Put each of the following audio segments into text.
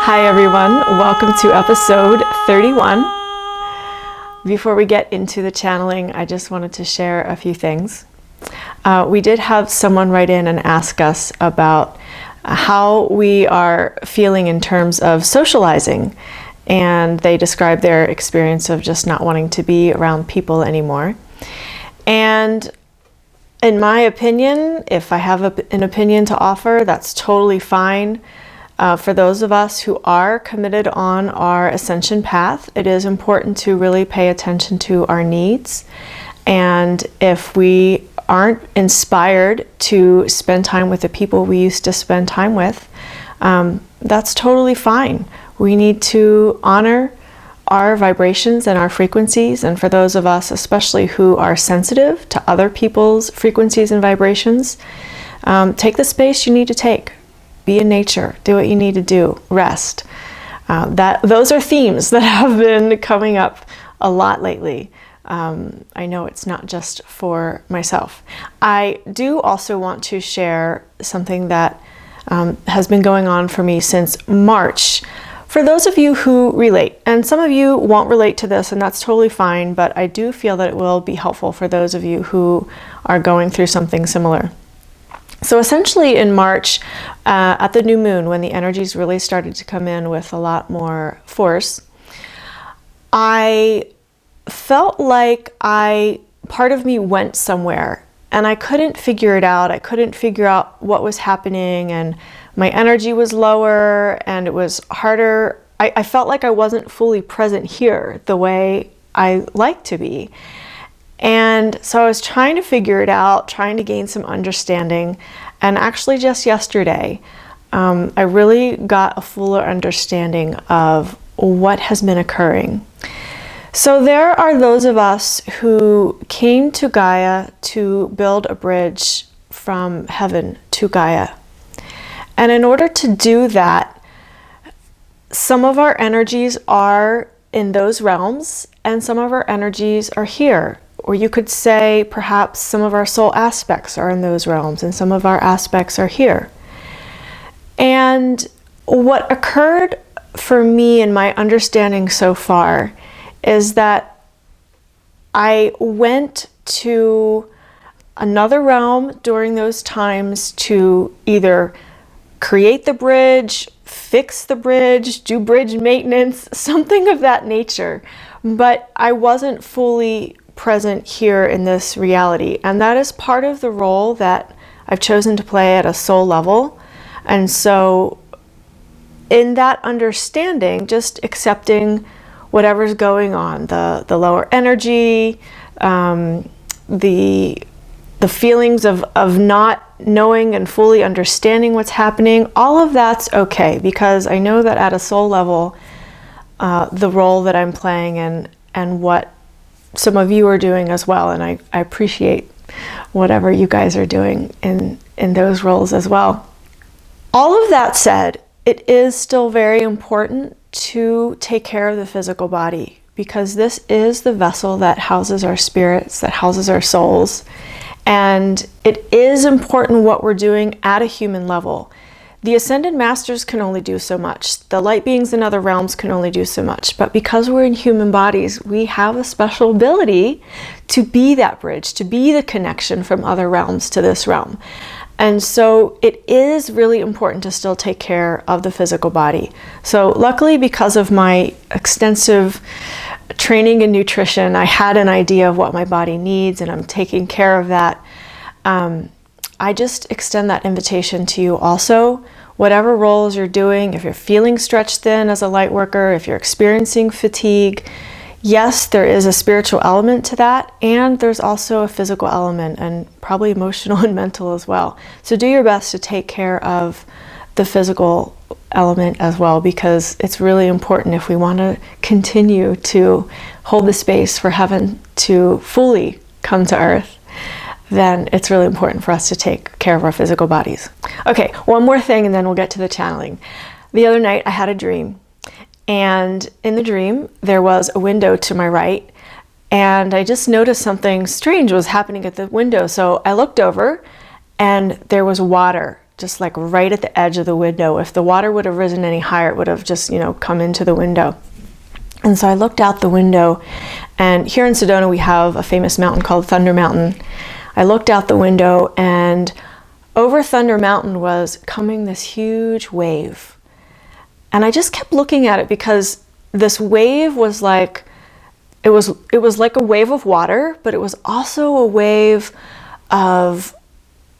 Hi everyone, welcome to episode 31. Before we get into the channeling, I just wanted to share a few things. We did have someone write in and ask us about how we are feeling in terms of socializing, and they described their experience of just not wanting to be around people anymore. And in my opinion, if I have an opinion to offer, that's totally fine. For those of us who are committed on our ascension path, it is important to really pay attention to our needs. And if we aren't inspired to spend time with the people we used to spend time with, that's totally fine. We need to honor our vibrations and our frequencies. And for those of us, especially who are sensitive to other people's frequencies and vibrations, take the space you need to take. Be in nature, do what you need to do, rest. Those are themes that have been coming up a lot lately. I know it's not just for myself. I do also want to share something that has been going on for me since March. For those of you who relate, and some of you won't relate to this, and that's totally fine, but I do feel that it will be helpful for those of you who are going through something similar. So essentially in March, at the new moon, when the energies really started to come in with a lot more force, I felt like part of me went somewhere and I couldn't figure it out. I couldn't figure out what was happening, and my energy was lower and it was harder. I felt like I wasn't fully present here the way I like to be. And so I was trying to figure it out, trying to gain some understanding. And actually just yesterday, I really got a fuller understanding of what has been occurring. So there are those of us who came to Gaia to build a bridge from heaven to Gaia. And in order to do that, some of our energies are in those realms and some of our energies are here. Or you could say perhaps some of our soul aspects are in those realms and some of our aspects are here. And what occurred for me in my understanding so far is that I went to another realm during those times to either create the bridge, fix the bridge, do bridge maintenance, something of that nature. But I wasn't fully present here in this reality, and that is part of the role that I've chosen to play at a soul level. And so in that understanding, just accepting whatever's going on, the lower energy, the feelings of not knowing and fully understanding what's happening, all of that's okay, because I know that at a soul level, the role that I'm playing and what some of you are doing as well, and I appreciate whatever you guys are doing in those roles as well. All of that said, it is still very important to take care of the physical body, because this is the vessel that houses our spirits, that houses our souls, and it is important what we're doing at a human level. The Ascended Masters can only do so much. The light beings in other realms can only do so much. But because we're in human bodies, we have a special ability to be that bridge, to be the connection from other realms to this realm. And so it is really important to still take care of the physical body. So luckily, because of my extensive training in nutrition, I had an idea of what my body needs, and I'm taking care of that. I just extend that invitation to you also. Whatever roles you're doing, if you're feeling stretched thin as a light worker, if you're experiencing fatigue, yes, there is a spiritual element to that, and there's also a physical element, and probably emotional and mental as well. So do your best to take care of the physical element as well, because it's really important if we want to continue to hold the space for heaven to fully come to earth. Then it's really important for us to take care of our physical bodies. Okay, one more thing and then we'll get to the channeling. The other night I had a dream, and in the dream there was a window to my right, and I just noticed something strange was happening at the window. So I looked over and there was water just like right at the edge of the window. If the water would have risen any higher, it would have just, come into the window. And so I looked out the window, and here in Sedona we have a famous mountain called Thunder Mountain. I looked out the window, and over Thunder Mountain was coming this huge wave. And I just kept looking at it because this wave was like, it was like a wave of water, but it was also a wave of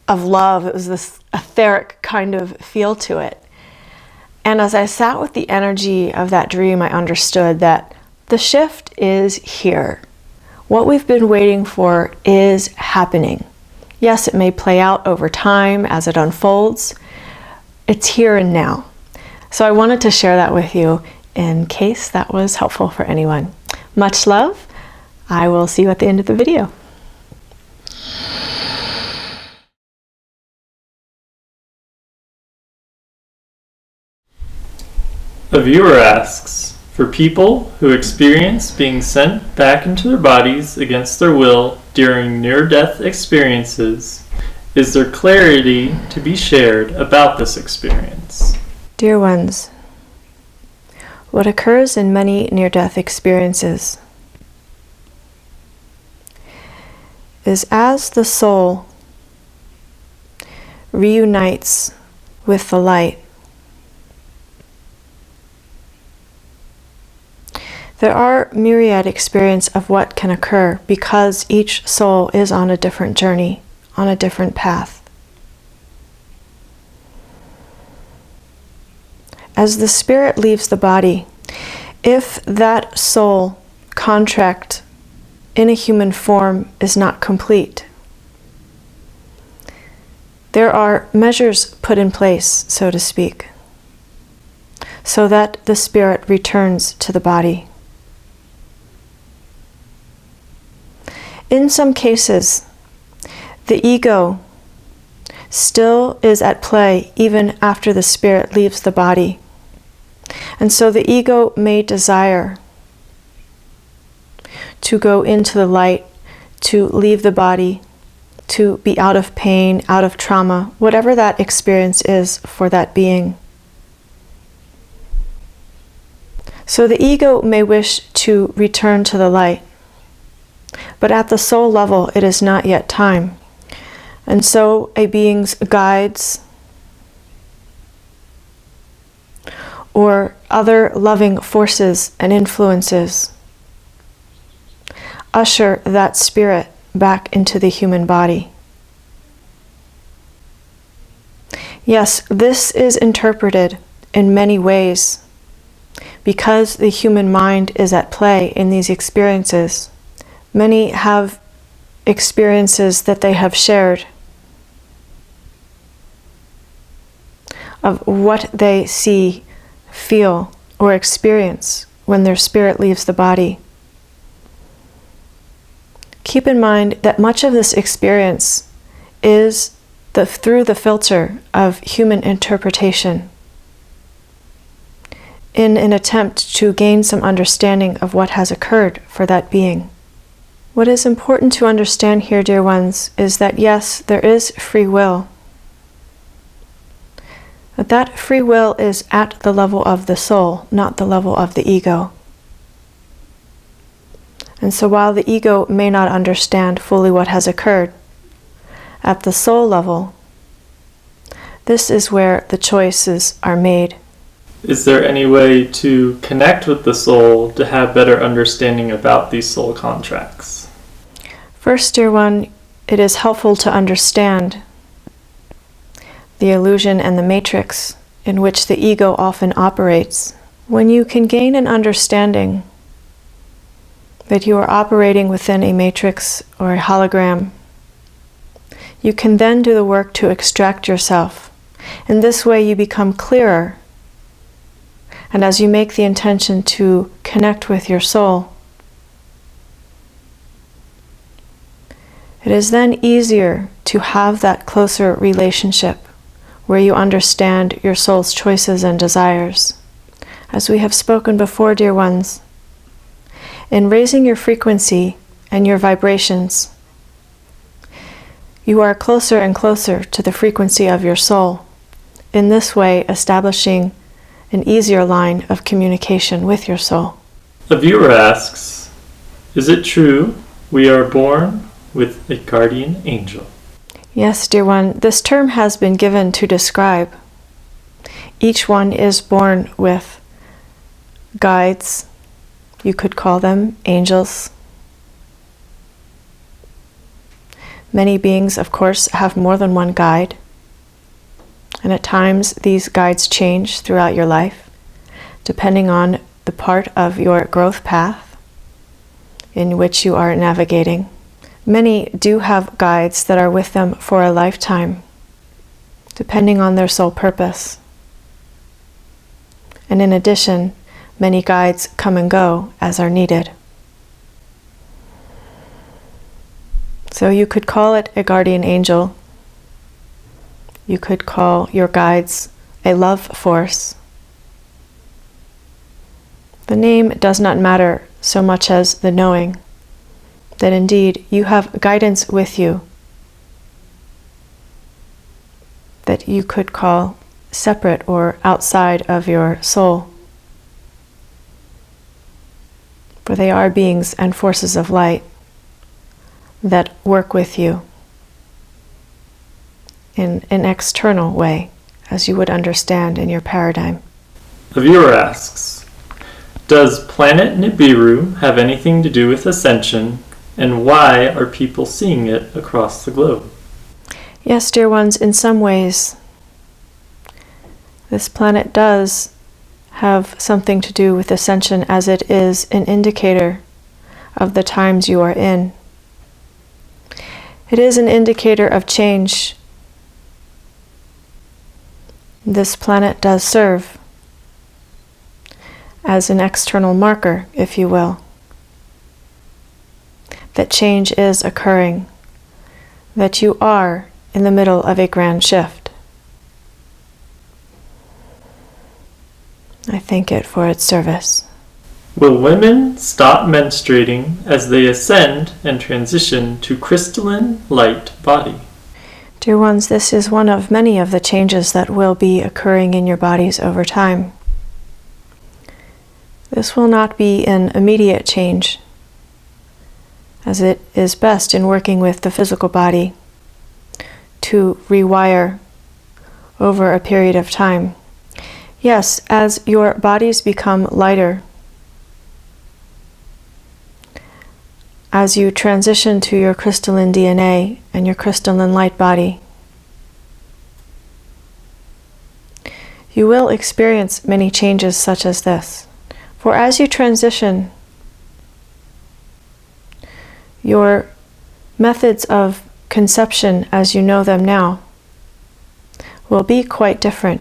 love. It was this etheric kind of feel to it. And as I sat with the energy of that dream, I understood that the shift is here. What we've been waiting for is happening. Yes, it may play out over time as it unfolds. It's here and now. So I wanted to share that with you in case that was helpful for anyone. Much love. I will see you at the end of the video. A viewer asks, for people who experience being sent back into their bodies against their will during near-death experiences, is there clarity to be shared about this experience? Dear ones, what occurs in many near-death experiences is as the soul reunites with the light, there are myriad experiences of what can occur because each soul is on a different journey, on a different path. As the spirit leaves the body, if that soul contract in a human form is not complete, there are measures put in place, so to speak, so that the spirit returns to the body. In some cases, the ego still is at play even after the spirit leaves the body. And so the ego may desire to go into the light, to leave the body, to be out of pain, out of trauma, whatever that experience is for that being. So the ego may wish to return to the light, but at the soul level, it is not yet time. And so a being's guides or other loving forces and influences usher that spirit back into the human body. Yes, this is interpreted in many ways because the human mind is at play in these experiences. Many have experiences that they have shared of what they see, feel, or experience when their spirit leaves the body. Keep in mind that much of this experience is through the filter of human interpretation in an attempt to gain some understanding of what has occurred for that being. What is important to understand here, dear ones, is that yes, there is free will. But that free will is at the level of the soul, not the level of the ego. And so while the ego may not understand fully what has occurred, at the soul level, this is where the choices are made. Is there any way to connect with the soul to have better understanding about these soul contracts? First, dear one, it is helpful to understand the illusion and the matrix in which the ego often operates. When you can gain an understanding that you are operating within a matrix or a hologram, you can then do the work to extract yourself. In this way you become clearer, and as you make the intention to connect with your soul, it is then easier to have that closer relationship where you understand your soul's choices and desires. As we have spoken before, dear ones, in raising your frequency and your vibrations, you are closer and closer to the frequency of your soul, in this way establishing an easier line of communication with your soul. A viewer asks, is it true we are born with a guardian angel? Yes, dear one, this term has been given to describe. Each one is born with guides, you could call them angels. Many beings, of course, have more than one guide, and at times these guides change throughout your life, depending on the part of your growth path in which you are navigating. Many do have guides that are with them for a lifetime, depending on their soul purpose. And in addition, many guides come and go as are needed. So you could call it a guardian angel. You could call your guides a love force. The name does not matter so much as the knowing that indeed you have guidance with you that you could call separate or outside of your soul. For they are beings and forces of light that work with you in an external way, as you would understand in your paradigm. A viewer asks, does planet Nibiru have anything to do with ascension, and why are people seeing it across the globe? Yes, dear ones, in some ways, this planet does have something to do with ascension, as it is an indicator of the times you are in. It is an indicator of change. This planet does serve as an external marker, if you will, that change is occurring, that you are in the middle of a grand shift. I thank it for its service. Will women stop menstruating as they ascend and transition to crystalline light body? Dear ones, this is one of many of the changes that will be occurring in your bodies over time. This will not be an immediate change, as it is best in working with the physical body to rewire over a period of time. Yes, as your bodies become lighter, as you transition to your crystalline DNA and your crystalline light body, you will experience many changes such as this. For as you transition, your methods of conception as you know them now will be quite different.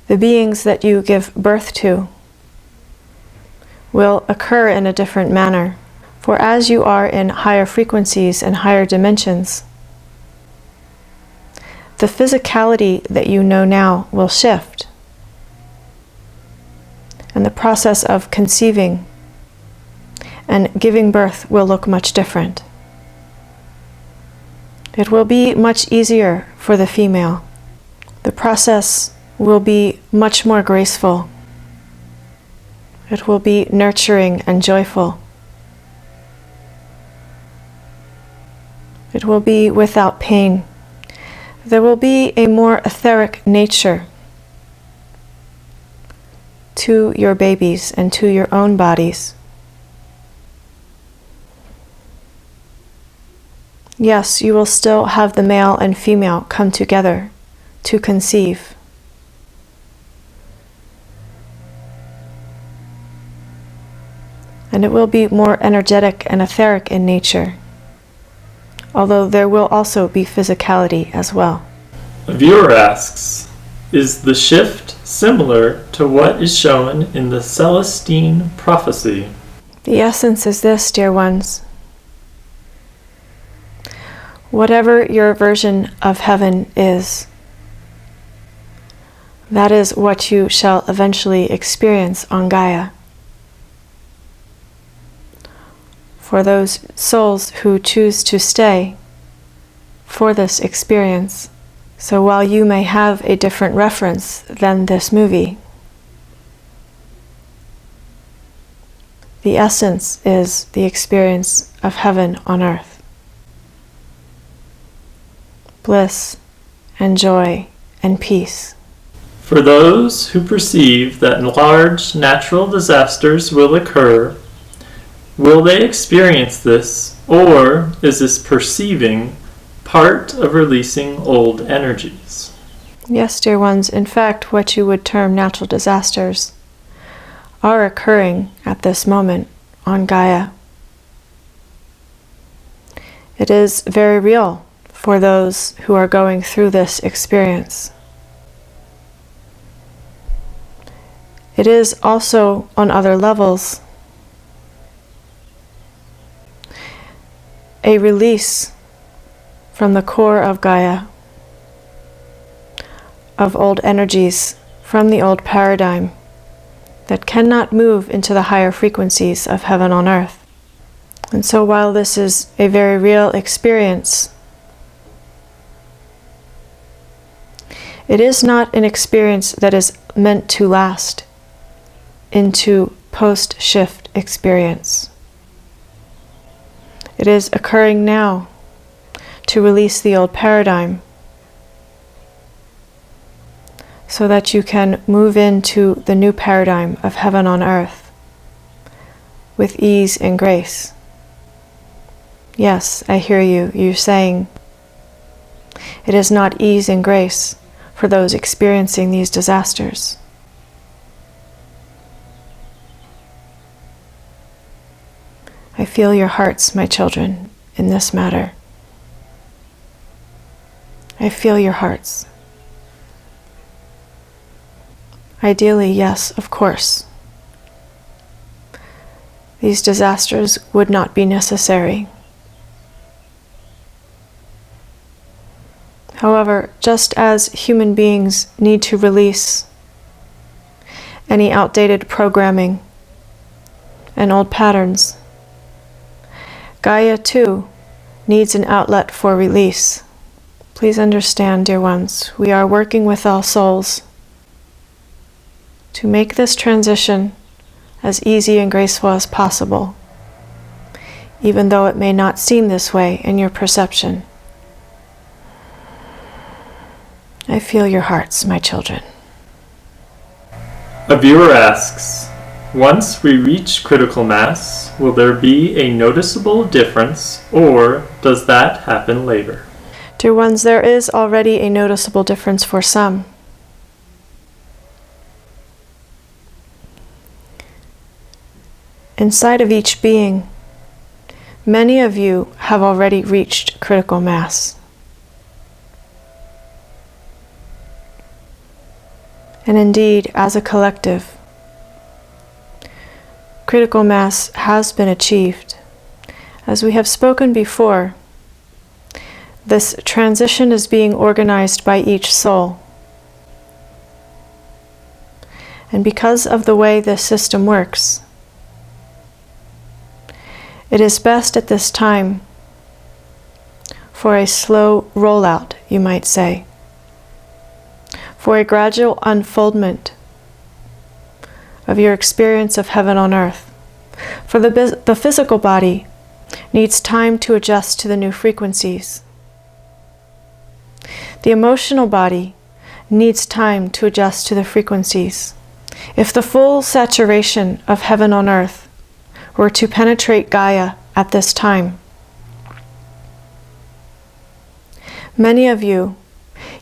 The beings that you give birth to will occur in a different manner. For as you are in higher frequencies and higher dimensions, the physicality that you know now will shift. And the process of conceiving and giving birth will look much different. It will be much easier for the female. The process will be much more graceful. It will be nurturing and joyful. It will be without pain. There will be a more etheric nature to your babies and to your own bodies. Yes, you will still have the male and female come together to conceive. And it will be more energetic and etheric in nature, although there will also be physicality as well. A viewer asks, is the shift similar to what is shown in the Celestine Prophecy? The essence is this, dear ones. Whatever your version of heaven is, that is what you shall eventually experience on Gaia. for those souls who choose to stay for this experience. So while you may have a different reference than this movie, the essence is the experience of heaven on earth. Bliss and joy and peace. For those who perceive that large natural disasters will occur, will they experience this, or is this perceiving part of releasing old energies? Yes, dear ones, in fact, what you would term natural disasters are occurring at this moment on Gaia. It is very real for those who are going through this experience. It is also on other levels a release from the core of Gaia of old energies from the old paradigm that cannot move into the higher frequencies of heaven on earth. And so while this is a very real experience, it is not an experience that is meant to last into post-shift experience. It is occurring now to release the old paradigm so that you can move into the new paradigm of heaven on earth with ease and grace. Yes, I hear you. You're saying it is not ease and grace for those experiencing these disasters. I feel your hearts, my children, in this matter. I feel your hearts. Ideally, yes, of course. These disasters would not be necessary. However, just as human beings need to release any outdated programming and old patterns, Gaia too needs an outlet for release. Please understand, dear ones, we are working with all souls to make this transition as easy and graceful as possible, even though it may not seem this way in your perception. I feel your hearts, my children. A viewer asks, once we reach critical mass, will there be a noticeable difference, or does that happen later? Dear ones, there is already a noticeable difference for some. Inside of each being, many of you have already reached critical mass. And indeed, as a collective, critical mass has been achieved. As we have spoken before, this transition is being organized by each soul. And because of the way this system works, it is best at this time for a slow rollout, you might say, for a gradual unfoldment of your experience of heaven on earth. For the physical body needs time to adjust to the new frequencies. The emotional body needs time to adjust to the frequencies. If the full saturation of heaven on earth were to penetrate Gaia at this time, many of you,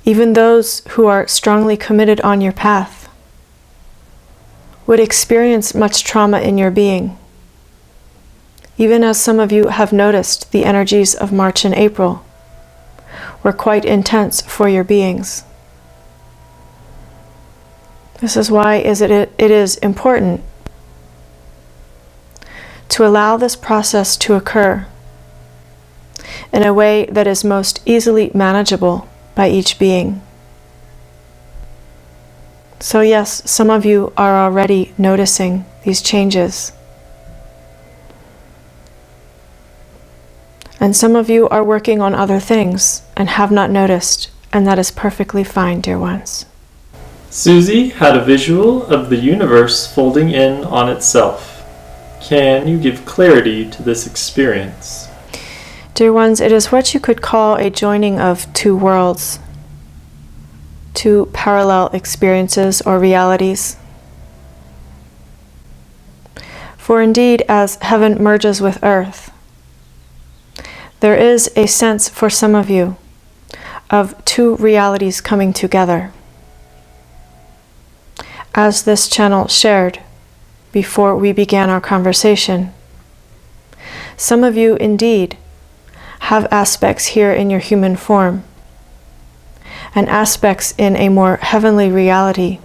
even those who are strongly committed on your path, would experience much trauma in your being, even as some of you have noticed the energies of March and April were quite intense for your beings. This is why it is important to allow this process to occur in a way that is most easily manageable by each being. So yes, some of you are already noticing these changes. And some of you are working on other things and have not noticed, and that is perfectly fine, dear ones. Susie had a visual of the universe folding in on itself. Can you give clarity to this experience? Dear ones, it is what you could call a joining of two worlds, two parallel experiences or realities. For indeed, as heaven merges with earth, there is a sense for some of you of two realities coming together. As this channel shared before we began our conversation, some of you indeed have aspects here in your human form and aspects in a more heavenly reality,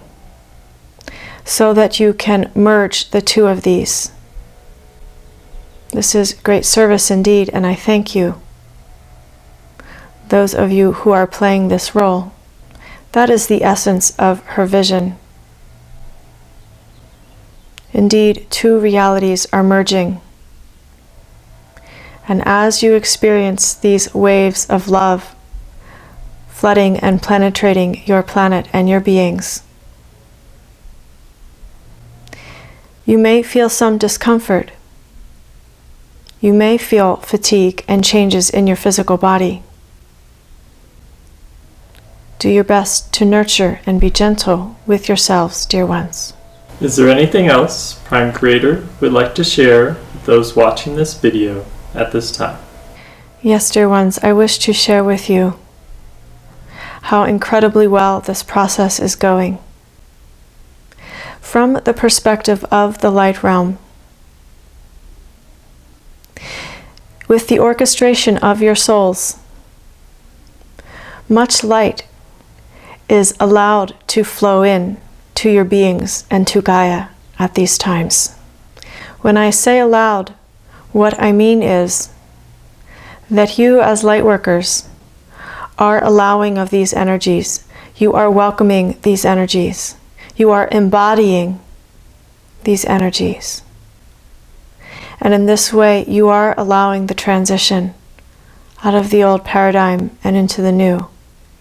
so that you can merge the two of these. This is great service indeed, and I thank you. Those of you who are playing this role, that is the essence of her vision. Indeed, two realities are merging. And as you experience these waves of love flooding and penetrating your planet and your beings, you may feel some discomfort. You may feel fatigue and changes in your physical body. Do your best to nurture and be gentle with yourselves, dear ones. Is there anything else Prime Creator would like to share with those watching this video at this time? Yes, dear ones, I wish to share with you how incredibly well this process is going. From the perspective of the light realm, with the orchestration of your souls, much light is allowed to flow in to your beings and to Gaia at these times. When I say allowed, what I mean is that you as light workers are allowing of these energies. You are welcoming these energies. You are embodying these energies. And in this way, you are allowing the transition out of the old paradigm and into the new.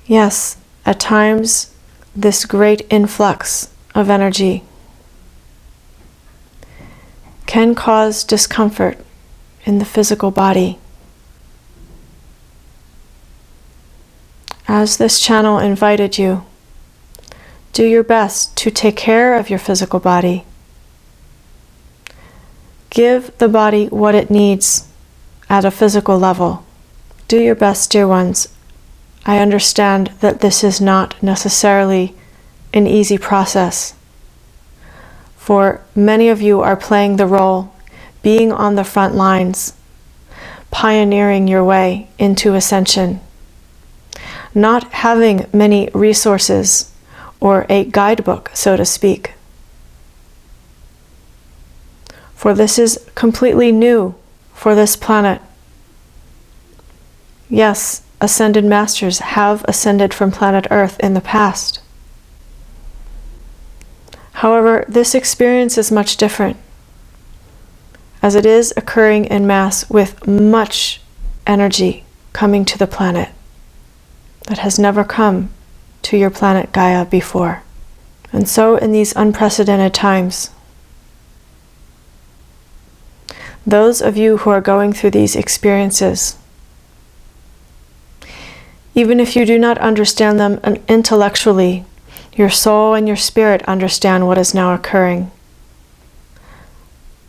Yes, at times, this great influx of energy can cause discomfort in the physical body. As this channel invited you, do your best to take care of your physical body. Give the body what it needs at a physical level. Do your best, dear ones. I understand that this is not necessarily an easy process, for many of you are playing the role, being on the front lines, pioneering your way into ascension, not having many resources or a guidebook, so to speak. For this is completely new for this planet. Yes, ascended masters have ascended from planet Earth in the past. However, this experience is much different, as it is occurring in mass with much energy coming to the planet that has never come to your planet Gaia before. And so in these unprecedented times, those of you who are going through these experiences, even if you do not understand them intellectually, your soul and your spirit understand what is now occurring.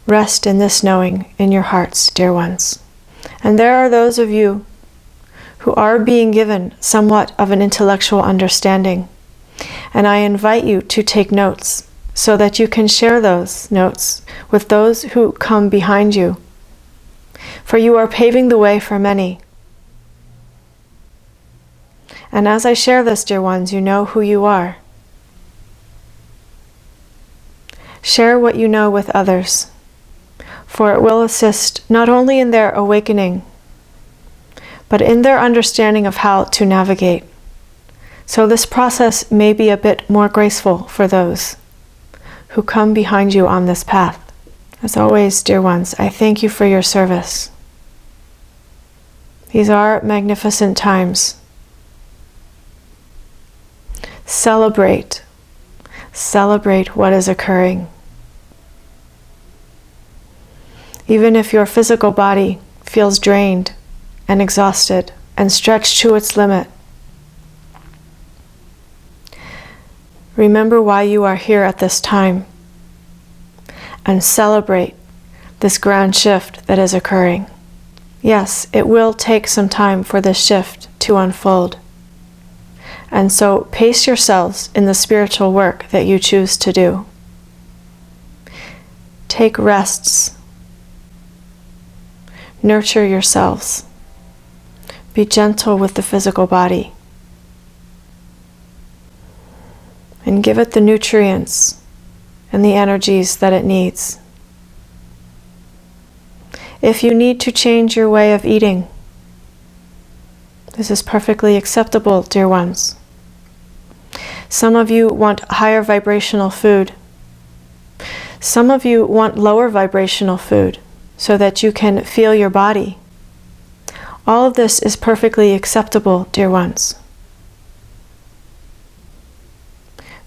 Rest in this knowing in your hearts, dear ones. And there are those of you who are being given somewhat of an intellectual understanding. And I invite you to take notes so that you can share those notes with those who come behind you. For you are paving the way for many. And as I share this, dear ones, you know who you are. Share what you know with others, for it will assist not only in their awakening, but in their understanding of how to navigate. So this process may be a bit more graceful for those who come behind you on this path. As always, dear ones, I thank you for your service. These are magnificent times. Celebrate. Celebrate what is occurring. Even if your physical body feels drained and exhausted and stretched to its limit, remember why you are here at this time and celebrate this grand shift that is occurring. Yes, it will take some time for this shift to unfold. And so pace yourselves in the spiritual work that you choose to do. Take rests. Nurture yourselves. Be gentle with the physical body. And give it the nutrients and the energies that it needs. If you need to change your way of eating, this is perfectly acceptable, dear ones. Some of you want higher vibrational food. Some of you want lower vibrational food so that you can feel your body. All of this is perfectly acceptable, dear ones.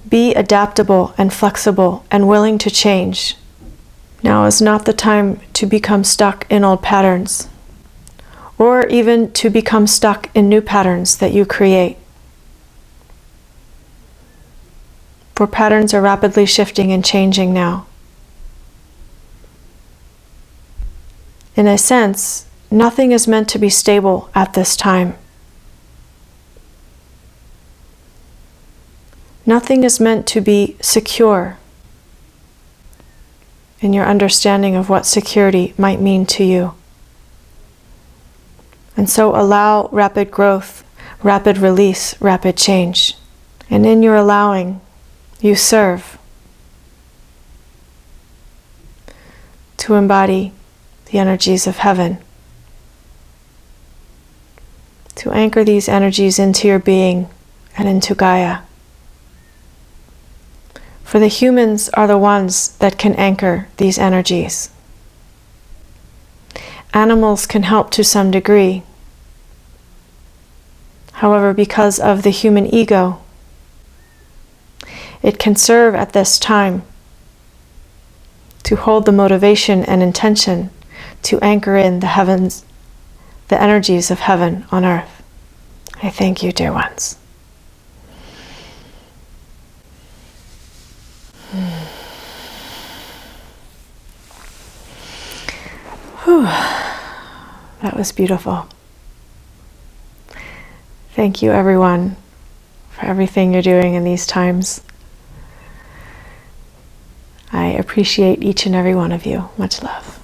Be adaptable and flexible and willing to change. Now is not the time to become stuck in old patterns, or even to become stuck in new patterns that you create. For patterns are rapidly shifting and changing now. In a sense, nothing is meant to be stable at this time. Nothing is meant to be secure in your understanding of what security might mean to you. And so allow rapid growth, rapid release, rapid change. And in your allowing, you serve to embody the energies of heaven, to anchor these energies into your being and into Gaia. For the humans are the ones that can anchor these energies. Animals can help to some degree. However, because of the human ego, it can serve at this time to hold the motivation and intention to anchor in the heavens, the energies of heaven on earth. I thank you, dear ones. Whew. That was beautiful. Thank you, everyone, for everything you're doing in these times. I appreciate each and every one of you. Much love.